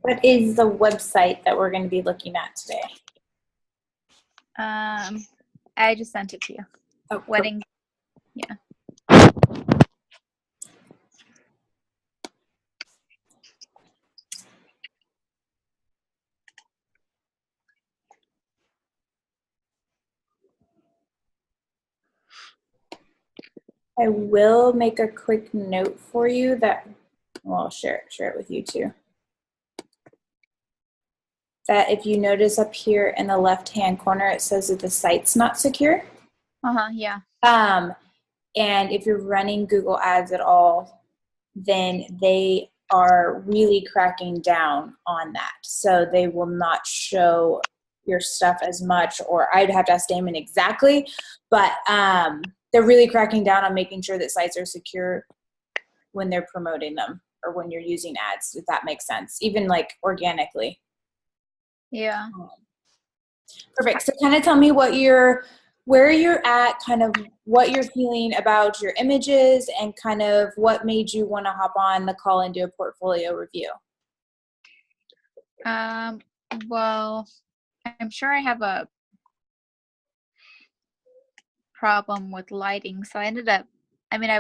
What is the website that we're going to be looking at today? I just sent it to you. Oh, Wedding. Yeah. I will make a quick note for you that, well, I'll share it with you too. That if you notice up here in the left-hand corner, it says that the site's not secure. Yeah. And if you're running Google Ads at all, then they are really cracking down on that. So they will not show your stuff as much, or I'd have to ask Damon exactly, but they're really cracking down on making sure that sites are secure when they're promoting them or when you're using ads, if that makes sense, even like organically. Yeah. Perfect. So kind of tell me where you're at, kind of what you're feeling about your images, and kind of what made you want to hop on the call and do a portfolio review. Well, I'm sure I have a problem with lighting. So I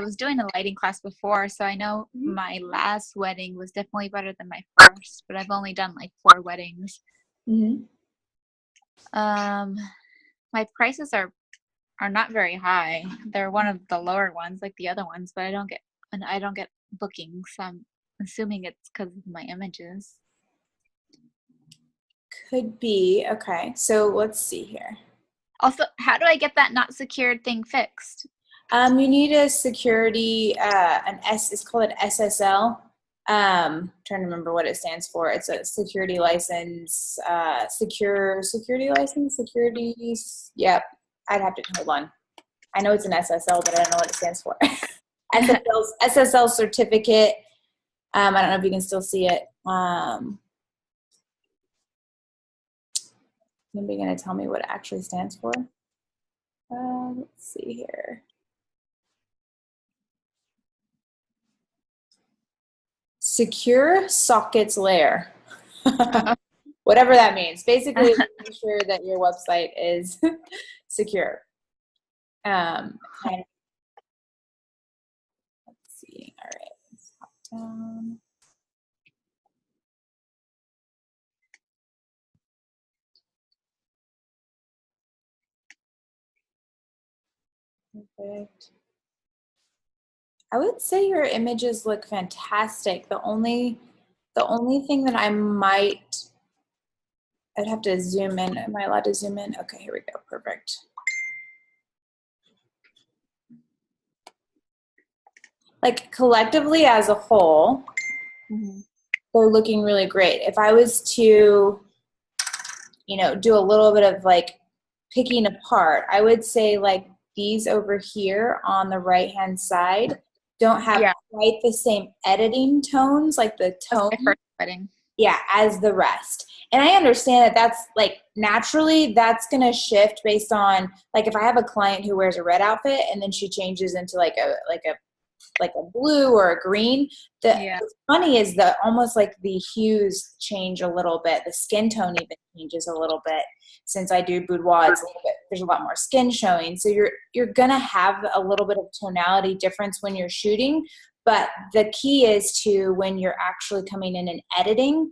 was doing a lighting class before, so I know my last wedding was definitely better than my first, but I've only done like 4 weddings. Mm-hmm. My prices are not very high. They're one of the lower ones, like the other ones, but I don't get bookings. So I'm assuming it's because of my images. Could be. Okay. So let's see here. Also, how do I get that not secured thing fixed? You need a security, it's called an SSL. Trying to remember what it stands for. It's a security license, security license, yep. I'd have to, hold on. I know it's an SSL, but I don't know what it stands for. SSL certificate. I don't know if you can still see it. Anybody going to tell me what it actually stands for? Let's see here. Secure sockets layer. Whatever that means. Basically, making sure that your website is secure. And let's see. All right. Let's hop down. Perfect. I would say your images look fantastic. The only thing that I'd have to zoom in. Am I allowed to zoom in? Okay, here we go. Perfect. Like collectively as a whole, they're looking really great. If I was to, do a little bit of like picking apart, I would say like these over here on the right-hand side don't have quite the same editing tones, like the tone. That's my first wedding. Yeah, as the rest. And I understand that that's like naturally that's going to shift based on like if I have a client who wears a red outfit and then she changes into like a blue or a green. What's funny is that almost like the hues change a little bit. The skin tone even changes a little bit. Since I do boudoir, there's a lot more skin showing. So you're gonna have a little bit of tonality difference when you're shooting. But the key is to, when you're actually coming in and editing,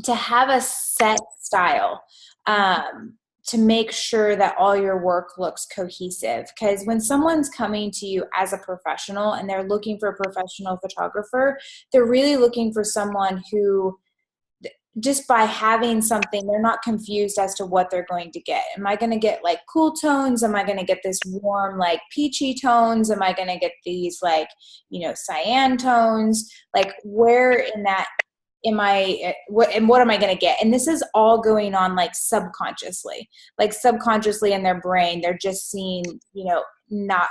to have a set style. To make sure that all your work looks cohesive. Because when someone's coming to you as a professional and they're looking for a professional photographer, they're really looking for someone who, just by having something, they're not confused as to what they're going to get. Am I going to get like cool tones? Am I going to get this warm, like peachy tones? Am I going to get these like, cyan tones? Like where in that what am I going to get? And this is all going on like subconsciously in their brain. They're just seeing, not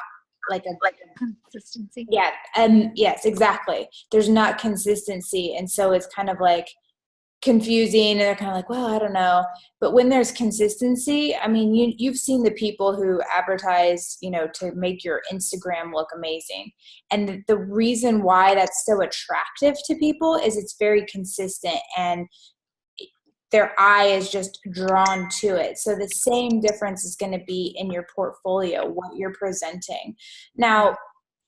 like a consistency. Yeah. And yes, exactly. There's not consistency. And so it's kind of like, confusing and they're kind of like, well, I don't know. But when there's consistency, I mean, you've seen the people who advertise, to make your Instagram look amazing. And the reason why that's so attractive to people is it's very consistent and their eye is just drawn to it. So the same difference is going to be in your portfolio, what you're presenting. Now,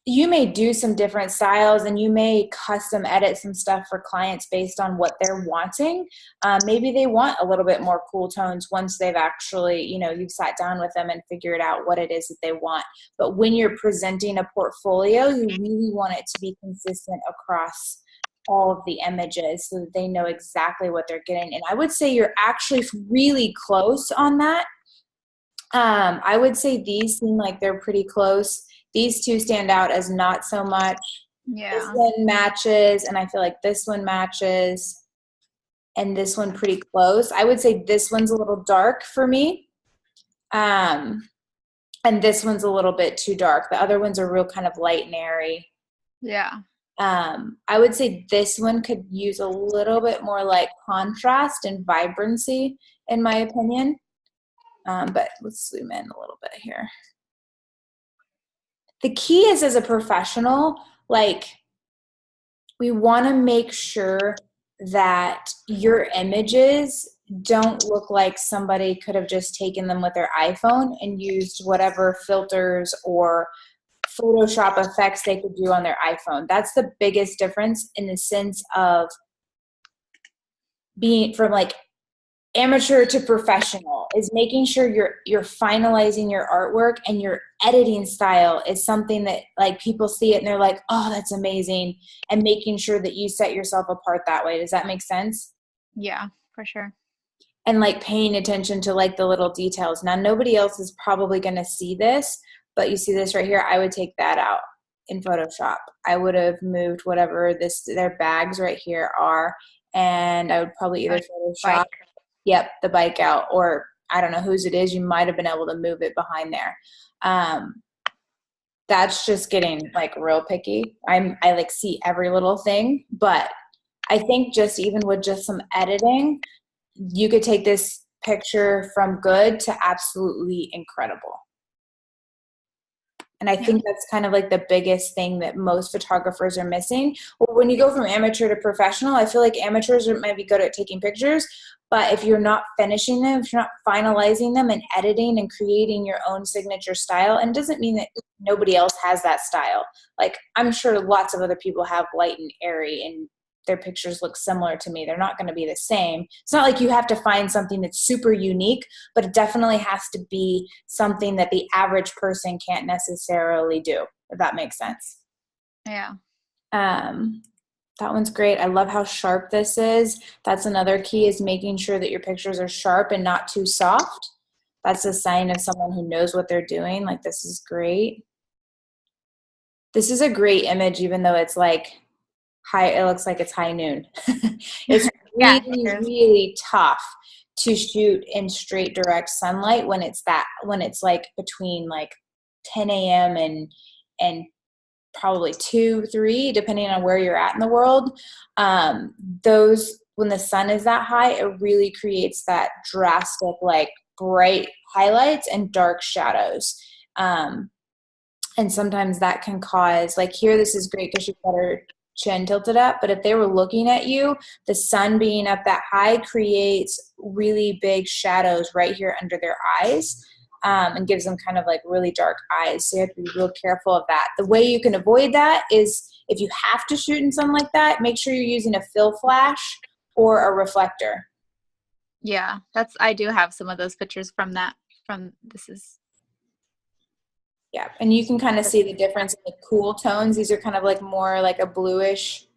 you may do some different styles and you may custom edit some stuff for clients based on what they're wanting. Maybe they want a little bit more cool tones once they've actually, you've sat down with them and figured out what it is that they want. But when you're presenting a portfolio, you really want it to be consistent across all of the images so that they know exactly what they're getting. And I would say you're actually really close on that. I would say these seem like they're pretty close. These two stand out as not so much. Yeah. This one matches, and I feel like this one matches, and this one pretty close. I would say this one's a little dark for me, and this one's a little bit too dark. The other ones are real kind of light and airy. Yeah. I would say this one could use a little bit more like contrast and vibrancy, in my opinion. But let's zoom in a little bit here. The key is, as a professional, we want to make sure that your images don't look like somebody could have just taken them with their iPhone and used whatever filters or Photoshop effects they could do on their iPhone. That's the biggest difference in the sense of being from amateur to professional, is making sure you're finalizing your artwork and your editing style is something that people see it and they're like, oh, that's amazing, and making sure that you set yourself apart that way. Does that make sense? Yeah, for sure. And paying attention to the little details. Now, nobody else is probably going to see this, but you see this right here. I would take that out in Photoshop. I would have moved whatever their bags right here are, and I would probably either Photoshop the bike out, or I don't know whose it is. You might have been able to move it behind there. That's just getting real picky. I see every little thing, but I think just even with just some editing, you could take this picture from good to absolutely incredible. And I think that's kind of the biggest thing that most photographers are missing. Well, when you go from amateur to professional, I feel like amateurs might be good at taking pictures, but if you're not finishing them, if you're not finalizing them and editing and creating your own signature style, and it doesn't mean that nobody else has that style. I'm sure lots of other people have light and airy and their pictures look similar to me. They're not going to be the same. It's not like you have to find something that's super unique, but it definitely has to be something that the average person can't necessarily do, if that makes sense. Yeah. That one's great. I love how sharp this is. That's another key, is making sure that your pictures are sharp and not too soft. That's a sign of someone who knows what they're doing. This is great. This is a great image, even though it's it looks like it's high noon. It's really tough to shoot in straight direct sunlight when it's between 10 a.m. and probably 2, 3, depending on where you're at in the world. When the sun is that high, it really creates that drastic, bright highlights and dark shadows. And sometimes that can cause, here, this is great because you've got her chin tilted up, but if they were looking at you, the sun being up that high creates really big shadows right here under their eyes, and gives them kind of really dark eyes. So you have to be real careful of that. The way you can avoid that is, if you have to shoot in sun like that, make sure you're using a fill flash or a reflector. Yeah, I do have some of those pictures Yeah, and you can kind of see the difference in the cool tones. These are kind of more a bluish.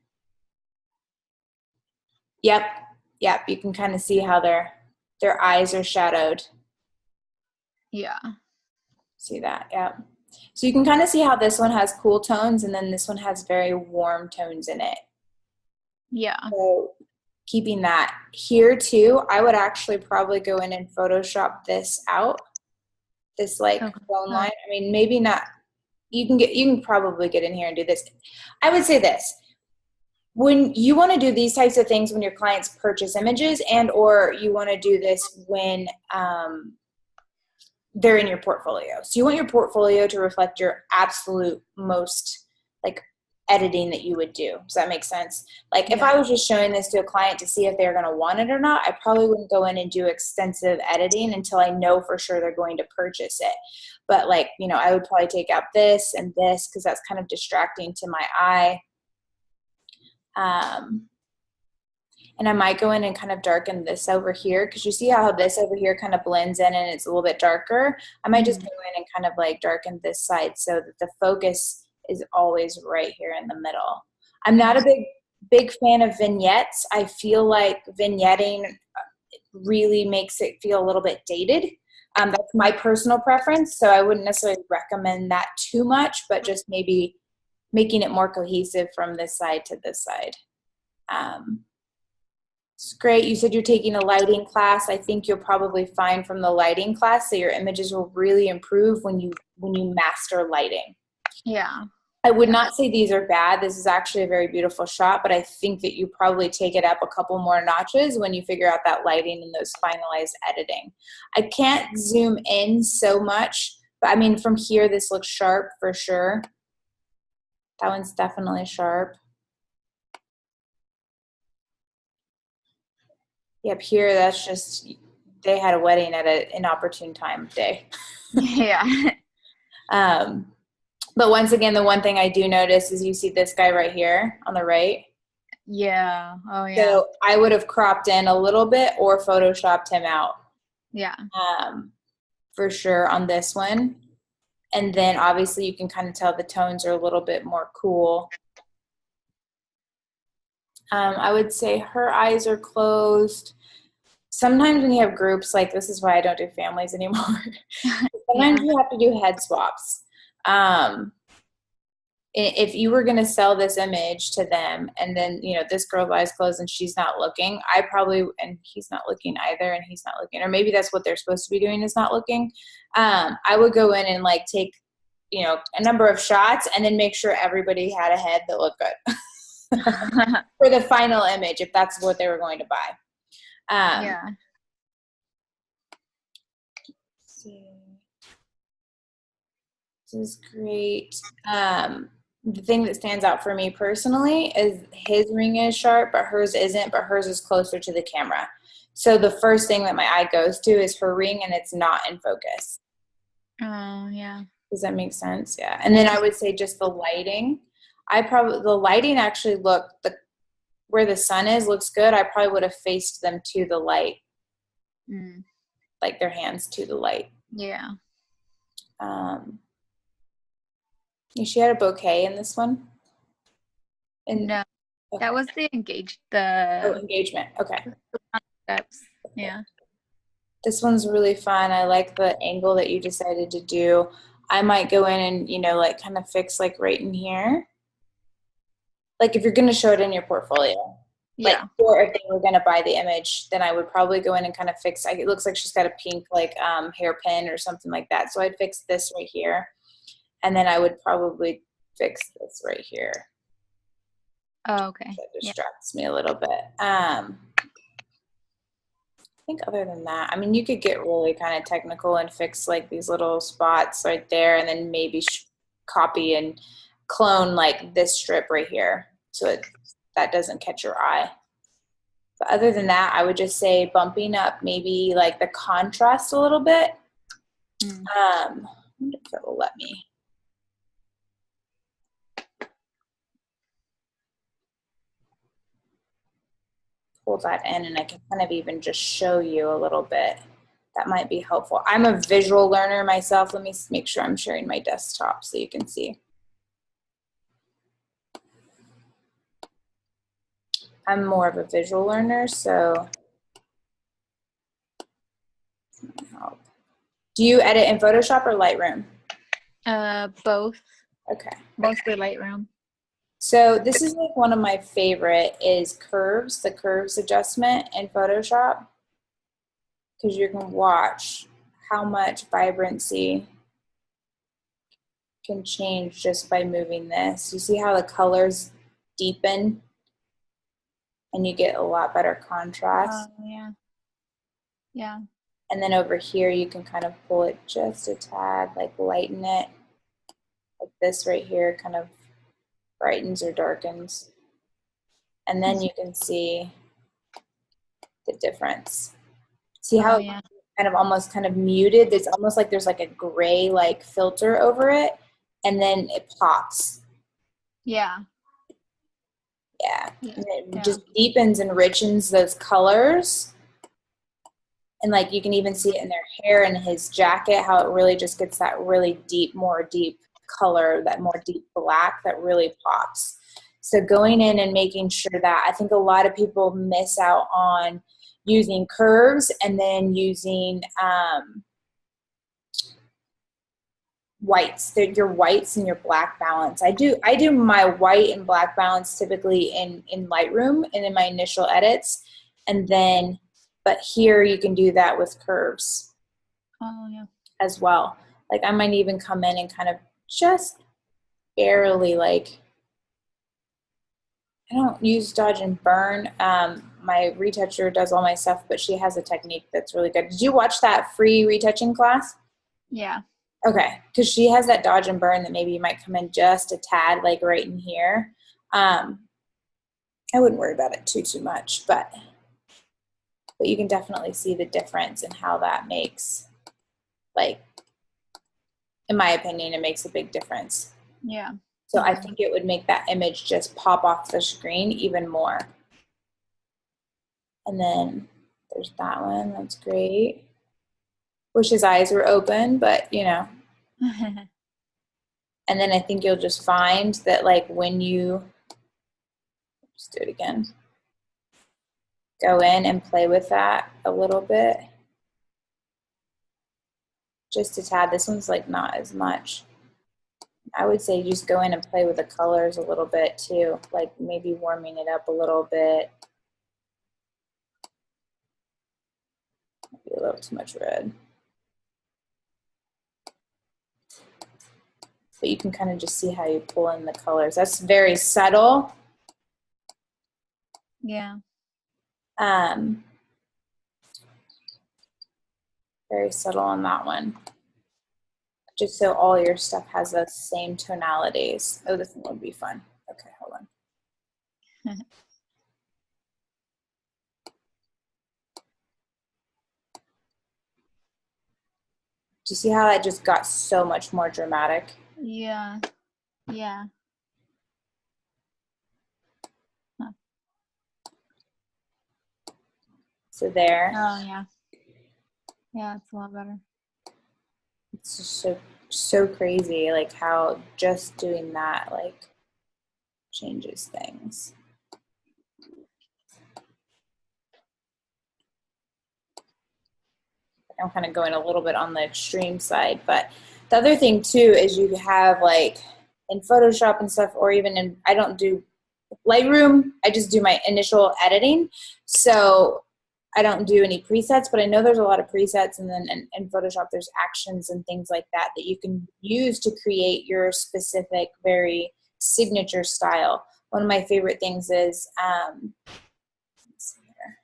Yep, you can kind of see how their eyes are shadowed. Yeah. See that? Yeah. So you can kind of see how this one has cool tones and then this one has very warm tones in it. Yeah. So keeping that here too, I would actually probably go in and Photoshop this out. This bone line. I mean, maybe not. You can probably get in here and do this. I would say this. when you want to do these types of things when your clients purchase images, and or you want to do this when they're in your portfolio. So you want your portfolio to reflect your absolute most like editing that you would do. Does that make sense? Like if I was just showing this to a client to see if they're going to want it or not, I probably wouldn't go in and do extensive editing until I know for sure they're going to purchase it. But like, you know, I would probably take out this and this because that's kind of distracting to my eye. And I might go in and kind of darken this over here because you see how this over here kind of blends in and it's a little bit darker. I might just go in and kind of like darken this side so that the focus is always right here in the middle. I'm not a big fan of vignettes. I feel like vignetting really makes it feel a little bit dated. That's my personal preference, so I wouldn't necessarily recommend that too much, but just maybe making it more cohesive from this side to this side. It's great. You said you're taking a lighting class. I think you'll probably find from the lighting class that your images will really improve when you master lighting. Yeah. I would not say these are bad. This is actually a very beautiful shot, but I think that you probably take it up a couple more notches when you figure out that lighting and those finalized editing. I can't zoom in so much, but I mean, from here, this looks sharp for sure. That one's definitely sharp. Yep, here, that's just, they had a wedding at an inopportune time of day. Yeah. But once again, the one thing I do notice is you see this guy right here on the right. Yeah. Oh, yeah. So I would have cropped in a little bit or photoshopped him out. Yeah. For sure on this one. And then obviously you can kind of tell the tones are a little bit more cool. I would say her eyes are closed. Sometimes when you have groups, like this is why I don't do families anymore. Sometimes you have to do head swaps. If you were going to sell this image to them and then, you know, this girl's eyes closed and she's not looking, and he's not looking either and he's not looking, or maybe that's what they're supposed to be doing is not looking. I would go in and like take, you know, a number of shots and then make sure everybody had a head that looked good for the final image, if that's what they were going to buy. Yeah. Let's see. This is great. The thing that stands out for me personally is his ring is sharp, but hers isn't, but hers is closer to the camera. So the first thing that my eye goes to is her ring and it's not in focus. Oh, yeah. Does that make sense? Yeah. And then I would say just the lighting. The lighting actually where the sun is looks good. I probably would have faced them to the light. Like their hands to the light. Yeah. She had a bouquet in this one? No. Okay. That was the engagement. Okay. Steps. Yeah. This one's really fun. I like the angle that you decided to do. I might go in and, you know, like kind of fix like right in here. Like if you're going to show it in your portfolio. Yeah. Like, or if they were going to buy the image, then I would probably go in and kind of fix, it looks like she's got a pink like hairpin or something like that. So I'd fix this right here. And then I would probably fix this right here. Oh, okay. That distracts me a little bit. I think other than that, I mean, you could get really kind of technical and fix like these little spots right there and then maybe copy and clone like this strip right here so that doesn't catch your eye. But other than that, I would just say bumping up maybe like the contrast a little bit. I wonder if it will let me. Pull that in and I can kind of even just show you a little bit. That might be helpful. I'm a visual learner myself. Let me make sure I'm sharing my desktop so you can see. I'm more of a visual learner, so help. Do you edit in Photoshop or Lightroom? Both. Okay. Mostly Lightroom. So this is like one of my favorite is curves, the curves adjustment in Photoshop, because you can watch how much vibrancy can change just by moving this. You see how the colors deepen and you get a lot better contrast. Oh, yeah. Yeah. And then over here, you can kind of pull it just a tad, like lighten it. Like this right here kind of brightens or darkens. And then you can see the difference. See how yeah. kind of almost kind of muted? It's almost like there's like a gray like filter over it, and then it pops. Yeah. Yeah. Yeah. And it Yeah. just deepens and richens those colors. And like you can even see it in their hair and his jacket, how it really just gets that really deep, more deep color, that more deep black that really pops. So going in and making sure that, I think a lot of people miss out on using curves and then using whites. Your whites and your black balance. I do my white and black balance typically in Lightroom and in my initial edits, and then but here you can do that with curves. Oh, yeah. As well. Like I might even come in and kind of just barely like, I don't use dodge and burn. My retoucher does all my stuff, but she has a technique that's really good. Did you watch that free retouching class? Yeah. Okay, because she has that dodge and burn that maybe you might come in just a tad, like right in here. I wouldn't worry about it too much, but you can definitely see the difference in how that makes, like, in my opinion, it makes a big difference. Yeah. So I think it would make that image just pop off the screen even more. And then there's that one. That's great. Wish his eyes were open, but you know. And then I think you'll just find that like when you, just do it again, go in and play with that a little bit. Just a tad. This one's like not as much. I would say just go in and play with the colors a little bit too, like maybe warming it up a little bit. Maybe a little too much red. But you can kind of just see how you pull in the colors. That's very subtle. Yeah. Very subtle on that one. Just so all your stuff has the same tonalities. Oh, this one would be fun. Okay, hold on. Do you see how that just got so much more dramatic? Yeah. Yeah. Huh. So there. Oh, yeah. Yeah, it's a lot better. It's just so crazy, like how just doing that like changes things. I'm kind of going a little bit on the extreme side, but the other thing too is you have like in Photoshop and stuff, or even in, I don't do Lightroom, I just do my initial editing. So I don't do any presets, but I know there's a lot of presets, and then in Photoshop there's actions and things like that that you can use to create your specific, very signature style. One of my favorite things is, let's see here.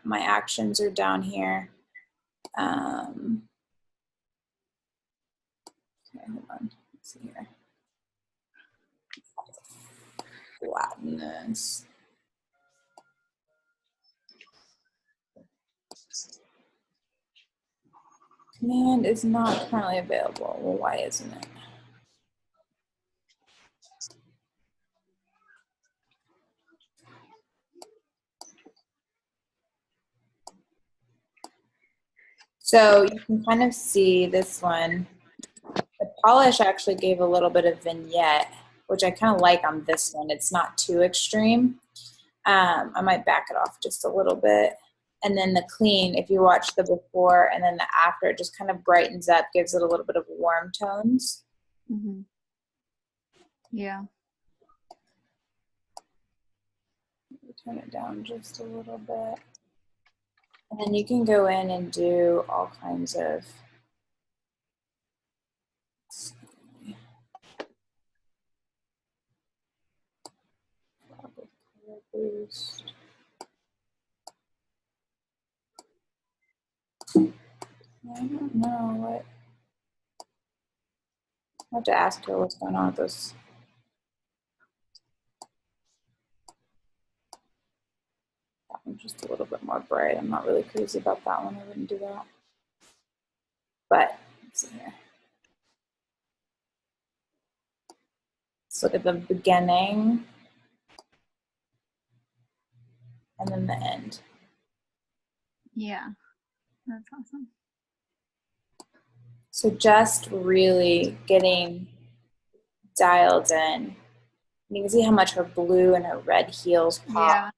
My actions are down here. Okay, hold on. Let's see here. Flatten this. Command is not currently available. Well, why isn't it? So you can kind of see this one. The polish actually gave a little bit of vignette, which I kind of like on this one. It's not too extreme. I might back it off just a little bit. And then the clean, if you watch the before and then the after, it just kind of brightens up, gives it a little bit of warm tones. Mm-hmm. Yeah. Turn it down just a little bit. And then you can go in and do all kinds of, don't know what. I have to ask her what's going on with this. That one's just a little bit more bright. I'm not really crazy about that one. I wouldn't do that. But let's see here. Let's look at the beginning and then the end. Yeah, that's awesome. So just really getting dialed in. You can see how much her blue and her red heels pop.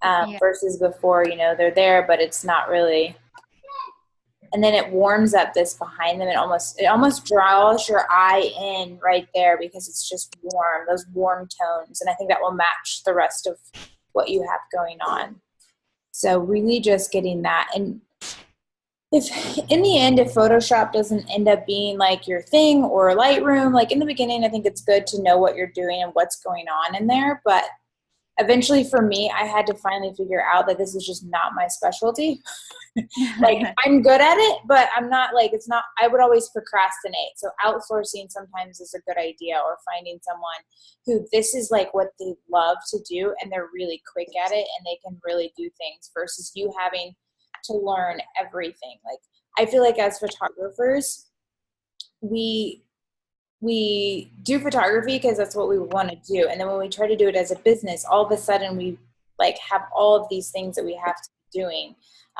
Yeah. Versus before, you know, they're there, but it's not really. And then it warms up this behind them. It almost draws your eye in right there because it's just warm, those warm tones. And I think that will match the rest of what you have going on. So really just getting that. And if in the end, if Photoshop doesn't end up being like your thing or Lightroom, like in the beginning, I think it's good to know what you're doing and what's going on in there. But eventually for me, I had to finally figure out that this is just not my specialty. Like I'm good at it, but I'm not like, it's not, I would always procrastinate. So outsourcing sometimes is a good idea, or finding someone who this is like what they love to do and they're really quick at it and they can really do things versus you having to learn everything. Like I feel like as photographers, we do photography because that's what we want to do. And then when we try to do it as a business, all of a sudden we like have all of these things that we have to be doing,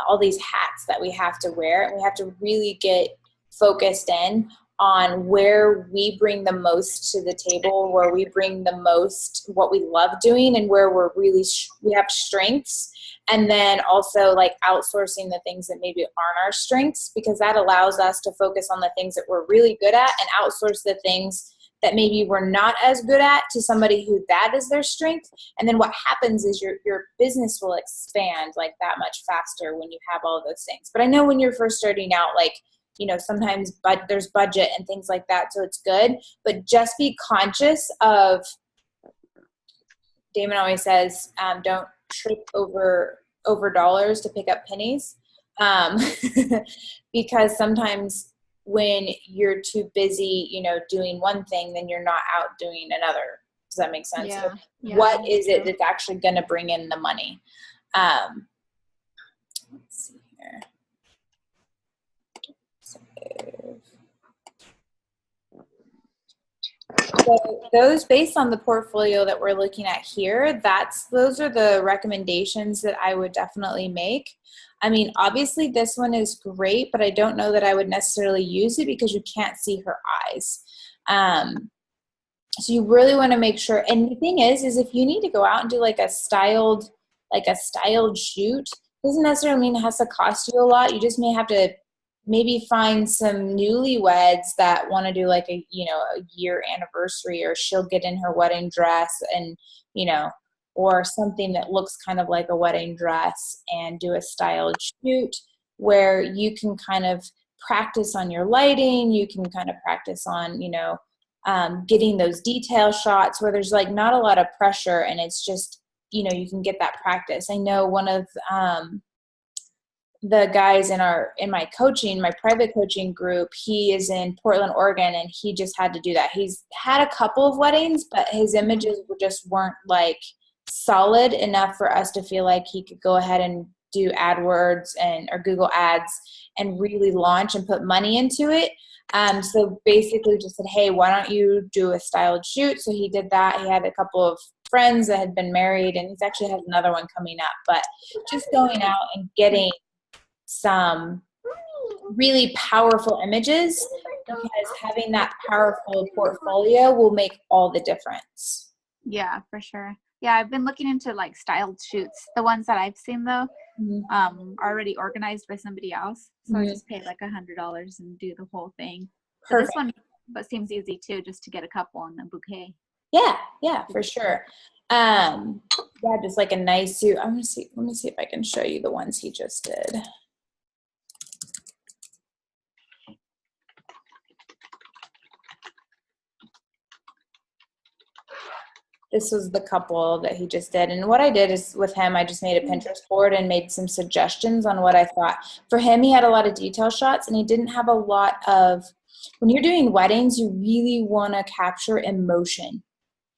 all these hats that we have to wear. And we have to really get focused in on where we bring the most to the table, where we bring the most what we love doing and where we're really, we have strengths. And then also like outsourcing the things that maybe aren't our strengths, because that allows us to focus on the things that we're really good at and outsource the things that maybe we're not as good at to somebody who that is their strength. And then what happens is your business will expand like that much faster when you have all those things. But I know when you're first starting out, like, you know, sometimes there's budget and things like that. So it's good, but just be conscious of, Damon always says, don't trip over dollars to pick up pennies. Because sometimes when you're too busy, you know, doing one thing, then you're not out doing another. Does that make sense? Yeah. What is it that's actually going to bring in the money? Let's see here. So those, based on the portfolio that we're looking at here, those are the recommendations that I would definitely make. I mean, obviously this one is great, but I don't know that I would necessarily use it because you can't see her eyes. So you really want to make sure. And the thing is if you need to go out and do like a styled shoot, doesn't necessarily mean it has to cost you a lot. You just may have to maybe find some newlyweds that want to do like a year anniversary, or she'll get in her wedding dress and, you know, or something that looks kind of like a wedding dress, and do a styled shoot where you can kind of practice on your lighting. You can kind of practice on, you know, getting those detail shots where there's like not a lot of pressure, and it's just, you know, you can get that practice. I know one of the guys in my private coaching group, he is in Portland, Oregon, and he just had to do that. He's had a couple of weddings, but his images weren't like solid enough for us to feel like he could go ahead and do AdWords or Google Ads and really launch and put money into it. So basically just said, hey, why don't you do a styled shoot? So he did that. He had a couple of friends that had been married, and he's actually has another one coming up. But just going out and getting some really powerful images, because having that powerful portfolio will make all the difference. Yeah, for sure. Yeah, I've been looking into like styled shoots. The ones that I've seen though, are already organized by somebody else. So I just pay like $100 and do the whole thing. So this one seems easy too, just to get a couple in the bouquet. Yeah, for sure. Yeah, just like a nice suit. Let me see if I can show you the ones he just did. This was the couple that he just did. And what I did is with him, I just made a Pinterest board and made some suggestions on what I thought. For him, he had a lot of detail shots and he didn't have a lot of, when you're doing weddings, you really want to capture emotion.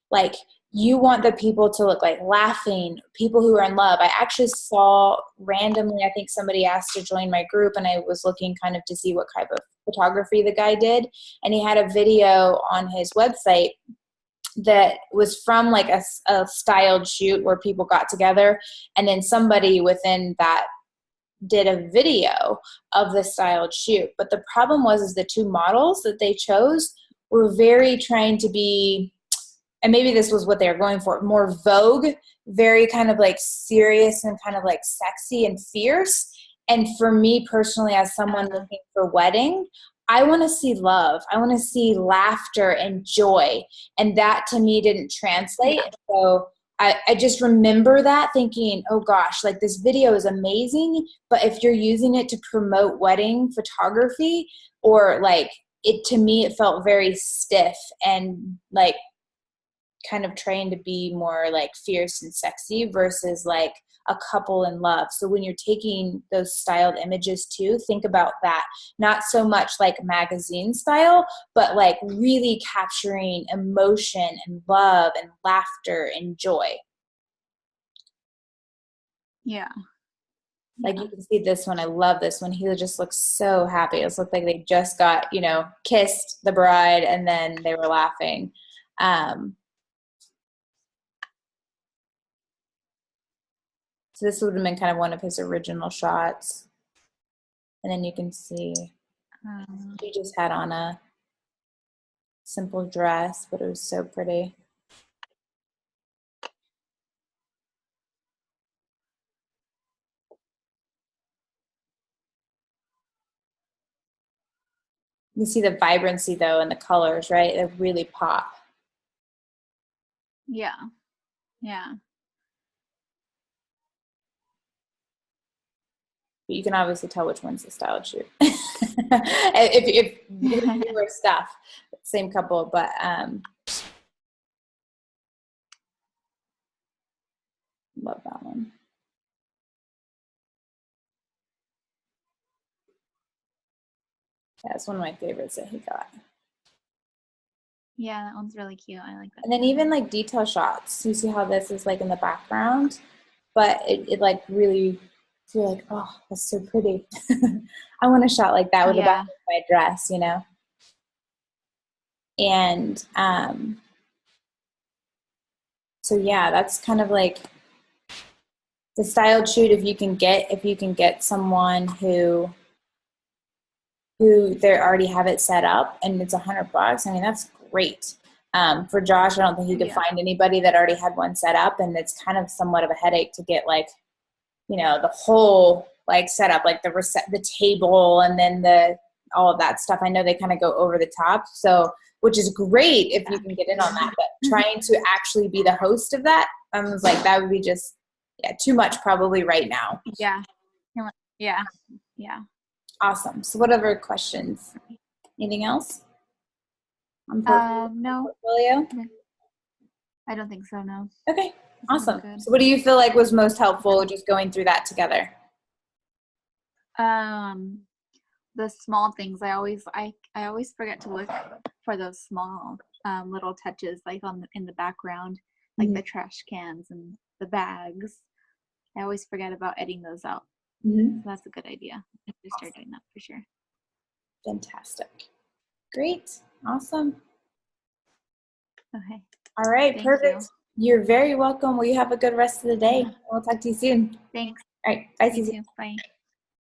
Like you want the people to look like laughing, people who are in love. I actually saw randomly, I think somebody asked to join my group and I was looking kind of to see what type of photography the guy did. And he had a video on his website that was from like a styled shoot where people got together and then somebody within that did a video of the styled shoot. But the problem was is the two models that they chose were very trying to be, and maybe this was what they were going for, more Vogue, very kind of like serious and kind of like sexy and fierce. And for me personally, as someone looking for wedding, I want to see love. I want to see laughter and joy. And that to me didn't translate. Yeah. So I just remember that thinking, oh gosh, like this video is amazing. But if you're using it to promote wedding photography or like it, to me, it felt very stiff and like kind of trained to be more like fierce and sexy versus like a couple in love. So when you're taking those styled images too, think about that. Not so much like magazine style, but like really capturing emotion and love and laughter and joy. Yeah. Like you can see this one. I love this one. He just looks so happy. It looked like they just got, you know, kissed the bride and then they were laughing. So this would have been kind of one of his original shots. And then you can see he just had on a simple dress, but it was so pretty. You see the vibrancy though and the colors, right? They really pop. Yeah. Yeah. But you can obviously tell which one's the styled shoot. if newer stuff, same couple, but love that one. Yeah, it's one of my favorites that he got. Yeah, that one's really cute. I like that. And then even like detail shots. You see how this is like in the background, but it like really, you're like, oh, that's so pretty. I want a shot like that with the back of my dress, you know? And so yeah, that's kind of like the styled shoot. If you can get someone who they already have it set up and it's $100, I mean, that's great. For Josh, I don't think he could find anybody that already had one set up, and it's kind of somewhat of a headache to get like, you know, the whole like setup, like the table and then all of that stuff. I know they kind of go over the top, so which is great if you can get in on that. But trying to actually be the host of that, I was like, that would be just too much probably right now. Yeah. Awesome. So what other questions? Anything else? No. Portfolio? I don't think so, no. Okay. Awesome. So what do you feel like was most helpful just going through that together? The small things. I always forget to look for those small little touches like in the background, like the trash cans and the bags. I always forget about editing those out. So that's a good idea. I should start doing that for sure. Fantastic. Great. Awesome. Okay. All right. Thank perfect. You're very welcome. Well, you have a good rest of the day. We'll talk to you soon. Thanks. All right. Bye, You Susie. too. Bye.